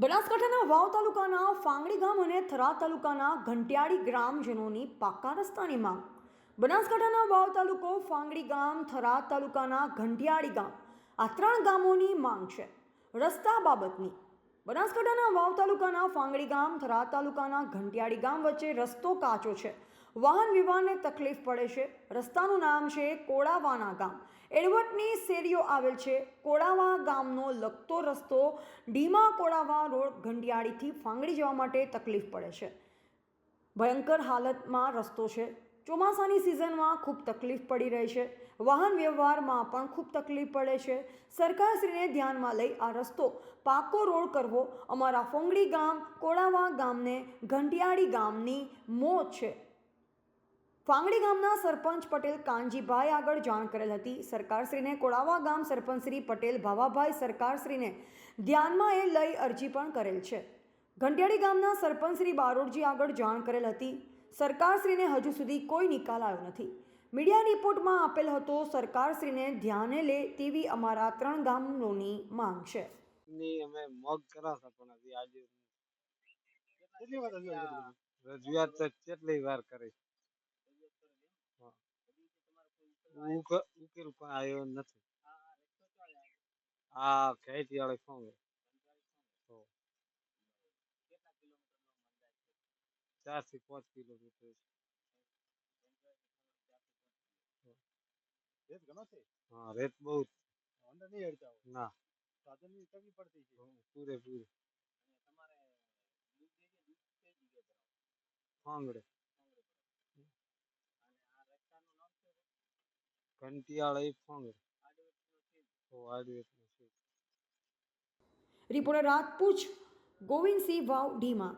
બનાસકાંઠાના વાવ તાલુકાના ફાંગડી ગામ અને થરા તાલુકાના ઘંટિયાળી ગ્રામજનોની પાકા રસ્તાની માંગ. બનાસકાંઠાના વાવ તાલુકો, ફાંગડી ગામ, થરા તાલુકાના ઘંટિયાળી ગામ, આ ત્રણ ગામોની માંગ છે રસ્તા બાબતની. બનાસકાંઠાના વાવ તાલુકાના ફાંગડી ગામ, થરા તાલુકાના ઘંટિયાળી ગામ વચ્ચે રસ્તો કાચો છે. વાહન વ્યવહારને તકલીફ પડે છે. રસ્તાનું નામ છે કોળાવાના ગામ. એડવર્ટની શેરીઓ આવેલ છે. કોળાવા ગામનો લગતો રસ્તો ડીમા કોળાવા રોડ ઘંટિયાળીથી ફાંગડી જવા માટે તકલીફ પડે છે. ભયંકર હાલતમાં રસ્તો છે. ચોમાસાની સિઝનમાં ખૂબ તકલીફ પડી રહી છે. વાહન વ્યવહારમાં પણ ખૂબ તકલીફ પડે છે. સરકારશ્રીને ધ્યાનમાં લઈ આ રસ્તો પાકો રોડ કરવો અમારા ફાંગડી ગામ, કોળાવા ગામને ઘંટિયાળી ગામની મોત છે. ફાંગડી ગામના સરપંચ પટેલ કાનજીભાઈ આગળ જાણ કરેલ હતી. સરકારશ્રીને કોળાવા ગામ સરપંચ શ્રી પટેલ ભાવાભાઈ સરકારશ્રીને ધ્યાનમાં એ લઈ અરજી પણ કરેલ છે. ઘંટિયાળી ગામના સરપંચ શ્રી બારોટજી આગળ જાણ કરેલ હતી. સરકારશ્રીને હજુ સુધી કોઈ નિકાલ આવ્યો નથી. મીડિયા રિપોર્ટમાં આપેલ હતો. સરકારશ્રીને ધ્યાને લે તેવી અમારા ત્રણ ગામોની માંગ છે. અમે મોગ કરા હતા પણ હજી આજે રજૂઆત તો કેટલી વાર કરી ઉકેલ પણ આવ્યો નથી. આ ખેતી વાળે ફોન 4 થી 5 કિલોમીટર. હા, રેત બહુ ના પૂરેપૂરી ફાંગડે ઘંટિયાળી ફાંગડે. રિપોર્ટર રાજપૂત ગોવિંદસિંહ વાવ ડીમા.